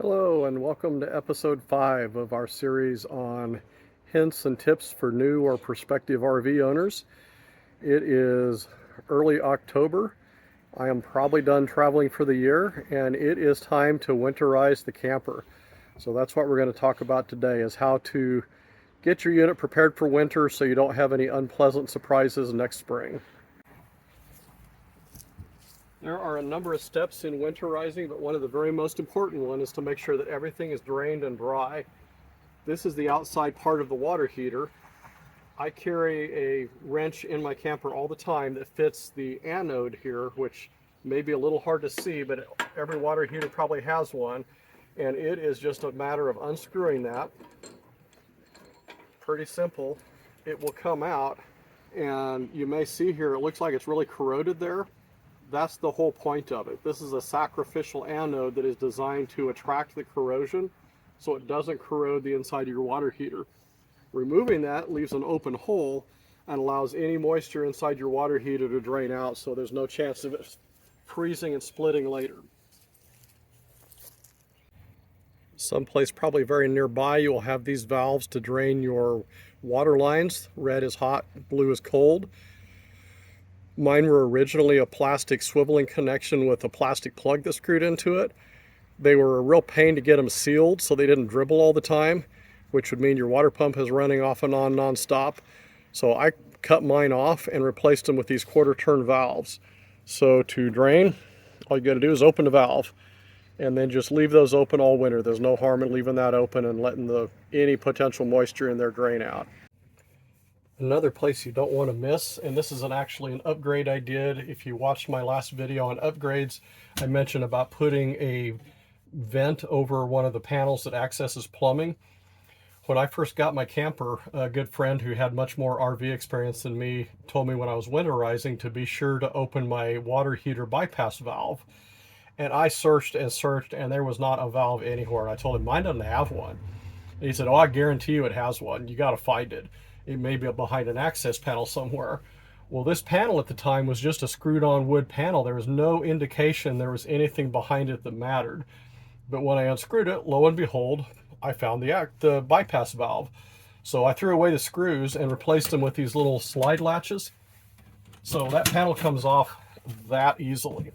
Hello and welcome to episode 5 of our series on hints and tips for new or prospective RV owners. It is early October. I am probably done traveling for the year and it is time to winterize the camper. So that's what we're going to talk about today, is how to get your unit prepared for winter so you don't have any unpleasant surprises next spring. There are a number of steps in winterizing, but one of the very most important one is to make sure that everything is drained and dry. This is the outside part of the water heater. I carry a wrench in my camper all the time that fits the anode here, which may be a little hard to see, but every water heater probably has one. And it is just a matter of unscrewing that. Pretty simple. It will come out, and you may see here, it looks like it's really corroded there. That's the whole point of it. This is a sacrificial anode that is designed to attract the corrosion so it doesn't corrode the inside of your water heater. Removing that leaves an open hole and allows any moisture inside your water heater to drain out, so there's no chance of it freezing and splitting later. Someplace probably very nearby, you will have these valves to drain your water lines. Red is hot, blue is cold. Mine were originally a plastic swiveling connection with a plastic plug that screwed into it. They were a real pain to get them sealed so they didn't dribble all the time, which would mean your water pump is running off and on nonstop. So I cut mine off and replaced them with these quarter turn valves. So to drain, all you got to do is open the valve and then just leave those open all winter. There's no harm in leaving that open and letting any potential moisture in there drain out. Another place you don't want to miss, and this is actually an upgrade I did. If you watched my last video on upgrades, I mentioned about putting a vent over one of the panels that accesses plumbing. When I first got my camper, a good friend who had much more RV experience than me told me when I was winterizing to be sure to open my water heater bypass valve. And I searched and searched, and there was not a valve anywhere. I told him, mine doesn't have one. And he said, oh, I guarantee you it has one. You got to find it. It may be behind an access panel somewhere. Well, this panel at the time was just a screwed on wood panel. There was no indication there was anything behind it that mattered. But when I unscrewed it, lo and behold, I found the bypass valve. So I threw away the screws and replaced them with these little slide latches. So that panel comes off that easily.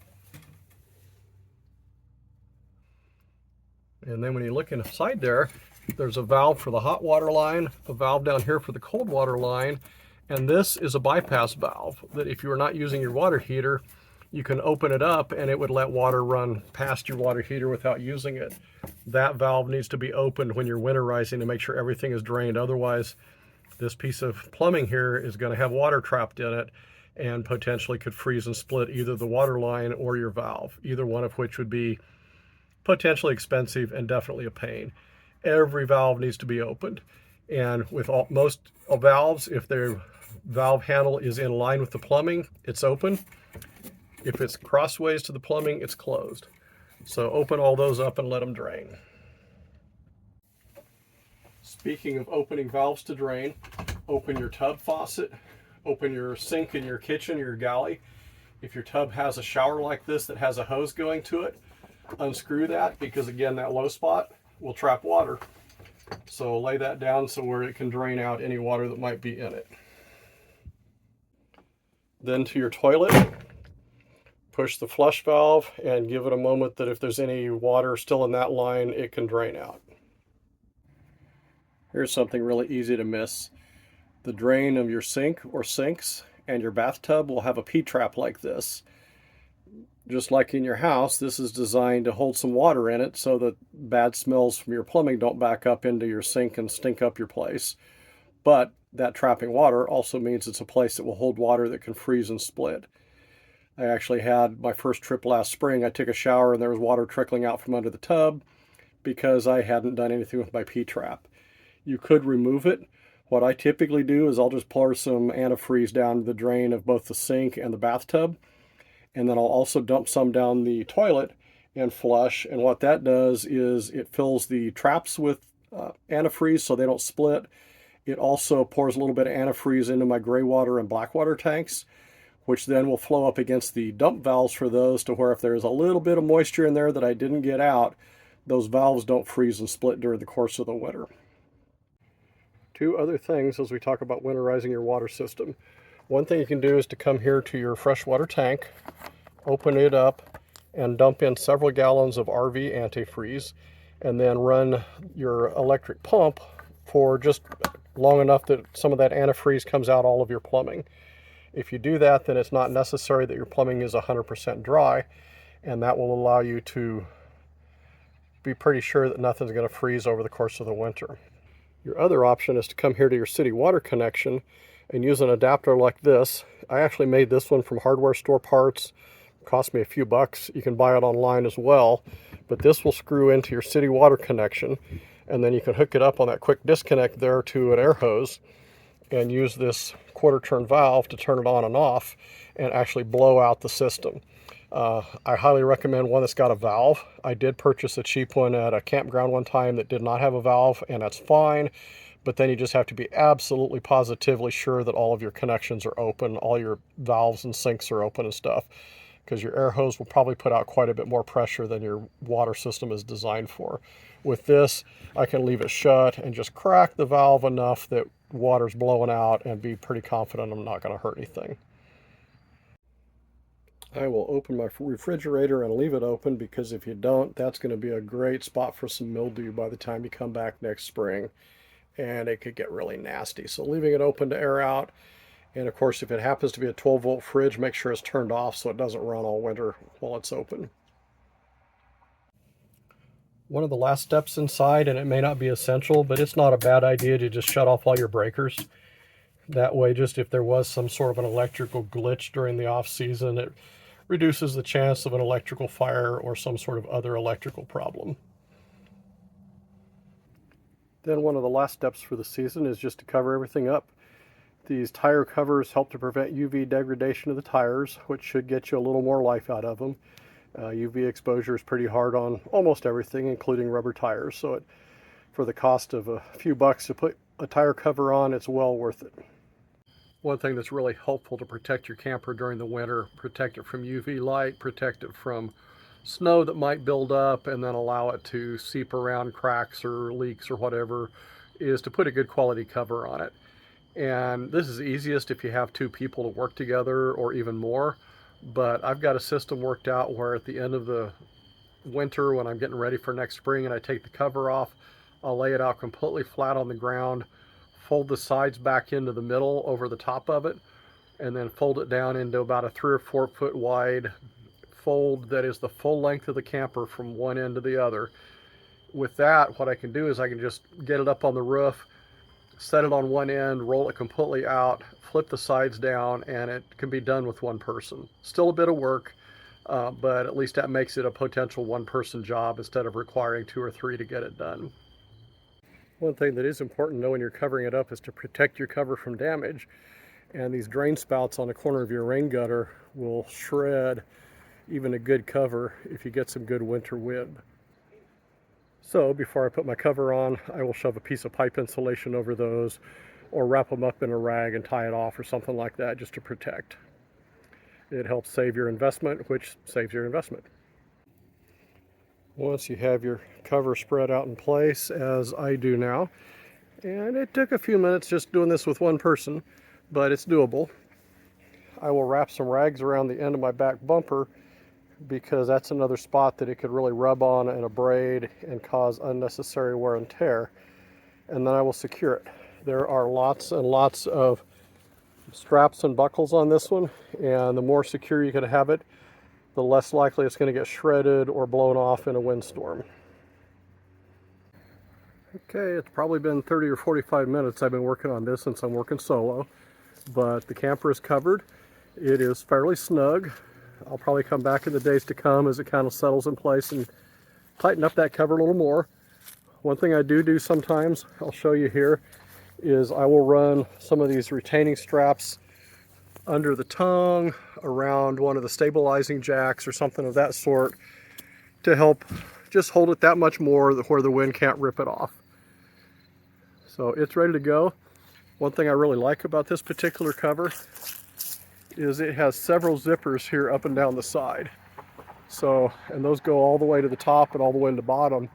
And then when you look inside there, there's a valve for the hot water line, a valve down here for the cold water line, and this is a bypass valve that if you are not using your water heater, you can open it up and it would let water run past your water heater without using it. That valve needs to be opened when you're winterizing to make sure everything is drained. Otherwise, this piece of plumbing here is going to have water trapped in it and potentially could freeze and split either the water line or your valve, either one of which would be potentially expensive and definitely a pain. Every valve needs to be opened, and with most valves, if their valve handle is in line with the plumbing, it's open. If it's crossways to the plumbing, it's closed. So open all those up and let them drain. Speaking of opening valves to drain, open your tub faucet, open your sink in your kitchen, your galley. If your tub has a shower like this that has a hose going to it, unscrew that, because again, that low spot will trap water. So lay that down so where it can drain out any water that might be in it. Then to your toilet, push the flush valve and give it a moment that if there's any water still in that line, it can drain out. Here's something really easy to miss. The drain of your sink or sinks and your bathtub will have a P-trap like this. Just like in your house, this is designed to hold some water in it so that bad smells from your plumbing don't back up into your sink and stink up your place. But that trapping water also means it's a place that will hold water that can freeze and split. I actually had my first trip last spring. I took a shower and there was water trickling out from under the tub because I hadn't done anything with my P-trap. You could remove it. What I typically do is I'll just pour some antifreeze down the drain of both the sink and the bathtub. And then I'll also dump some down the toilet and flush. And what that does is it fills the traps with antifreeze so they don't split. It also pours a little bit of antifreeze into my gray water and black water tanks, which then will flow up against the dump valves for those to where if there's a little bit of moisture in there that I didn't get out, those valves don't freeze and split during the course of the winter. Two other things as we talk about winterizing your water system. One thing you can do is to come here to your freshwater tank, open it up, and dump in several gallons of RV antifreeze, and then run your electric pump for just long enough that some of that antifreeze comes out all of your plumbing. If you do that, then it's not necessary that your plumbing is 100% dry, and that will allow you to be pretty sure that nothing's going to freeze over the course of the winter. Your other option is to come here to your city water connection and use an adapter like this. I actually made this one from hardware store parts. It cost me a few bucks. You can buy it online as well, but this will screw into your city water connection, and then you can hook it up on that quick disconnect there to an air hose and use this quarter turn valve to turn it on and off and actually blow out the system. I highly recommend one that's got a valve. I did purchase a cheap one at a campground one time that did not have a valve, and that's fine, but then you just have to be absolutely positively sure that all of your connections are open, all your valves and sinks are open and stuff, because your air hose will probably put out quite a bit more pressure than your water system is designed for. With this, I can leave it shut and just crack the valve enough that water's blowing out and be pretty confident I'm not going to hurt anything. I will open my refrigerator and leave it open, because if you don't, that's going to be a great spot for some mildew by the time you come back next spring, and it could get really nasty. So leaving it open to air out, and of course if it happens to be a 12-volt fridge, make sure it's turned off so it doesn't run all winter while it's open. One of the last steps inside, and it may not be essential, but it's not a bad idea to just shut off all your breakers. That way, just if there was some sort of an electrical glitch during the off season, it reduces the chance of an electrical fire or some sort of other electrical problem. Then one of the last steps for the season is just to cover everything up. These tire covers help to prevent UV degradation of the tires, which should get you a little more life out of them. UV exposure is pretty hard on almost everything, including rubber tires, so for the cost of a few bucks to put a tire cover on, it's well worth it. One thing that's really helpful to protect your camper during the winter, protect it from UV light, protect it from snow that might build up and then allow it to seep around cracks or leaks or whatever, is to put a good quality cover on it. And this is easiest if you have two people to work together or even more, but I've got a system worked out where at the end of the winter, when I'm getting ready for next spring and I take the cover off, I'll lay it out completely flat on the ground, fold the sides back into the middle over the top of it, and then fold it down into about a 3 or 4 foot wide fold that is the full length of the camper from one end to the other. With that, what I can do is I can just get it up on the roof, set it on one end, roll it completely out, flip the sides down, and it can be done with one person. Still a bit of work, but at least that makes it a potential one-person job instead of requiring 2 or 3 to get it done. One thing that is important to know when you're covering it up is to protect your cover from damage. And these drain spouts on the corner of your rain gutter will shred even a good cover if you get some good winter wind. So before I put my cover on, I will shove a piece of pipe insulation over those, or wrap them up in a rag and tie it off or something like that, just to protect. It helps save your investment, which saves your investment. Once you have your cover spread out in place, as I do now, and it took a few minutes just doing this with one person, but it's doable, I will wrap some rags around the end of my back bumper, because that's another spot that it could really rub on and abrade and cause unnecessary wear and tear, and then I will secure it. There are lots and lots of straps and buckles on this one, and the more secure you can have it, the less likely it's going to get shredded or blown off in a windstorm. Okay, it's probably been 30 or 45 minutes I've been working on this since I'm working solo, but the camper is covered. It is fairly snug. I'll probably come back in the days to come as it kind of settles in place and tighten up that cover a little more. One thing I do sometimes, I'll show you here, is I will run some of these retaining straps under the tongue, around one of the stabilizing jacks or something of that sort, to help just hold it that much more where the wind can't rip it off. So it's ready to go. One thing I really like about this particular cover is it has several zippers here up and down the side. So, and those go all the way to the top and all the way to the bottom.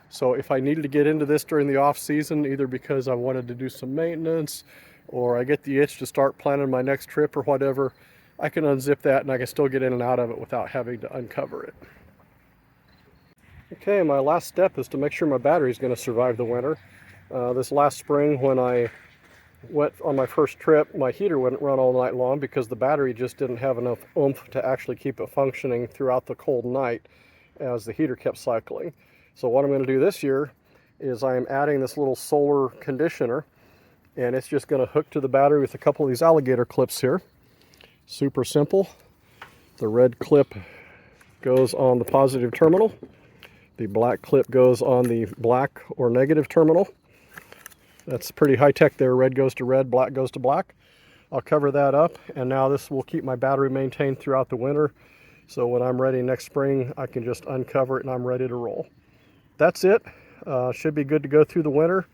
So if I needed to get into this during the off season, either because I wanted to do some maintenance or I get the itch to start planning my next trip or whatever, I can unzip that and I can still get in and out of it without having to uncover it. Okay, my last step is to make sure my battery is going to survive the winter. This last spring when I went on my first trip, my heater wouldn't run all night long because the battery just didn't have enough oomph to actually keep it functioning throughout the cold night as the heater kept cycling. So what I'm going to do this year is I'm adding this little solar conditioner, and it's just going to hook to the battery with a couple of these alligator clips here. Super simple. The red clip goes on the positive terminal. The black clip goes on the black or negative terminal. That's pretty high tech there. Red goes to red, black goes to black. I'll cover that up, and now this will keep my battery maintained throughout the winter. So when I'm ready next spring, I can just uncover it and I'm ready to roll. That's it. Should be good to go through the winter.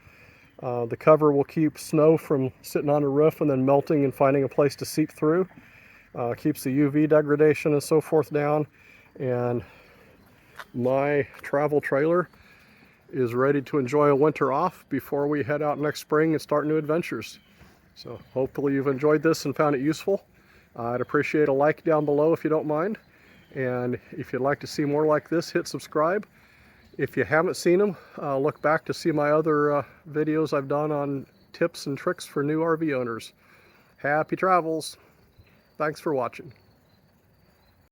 The cover will keep snow from sitting on the roof and then melting and finding a place to seep through. Keeps the UV degradation and so forth down. And my travel trailer is ready to enjoy a winter off before we head out next spring and start new adventures. So hopefully you've enjoyed this and found it useful. I'd appreciate a like down below if you don't mind. And if you'd like to see more like this, hit subscribe. If you haven't seen them, look back to see my other videos I've done on tips and tricks for new RV owners. Happy travels. Thanks for watching.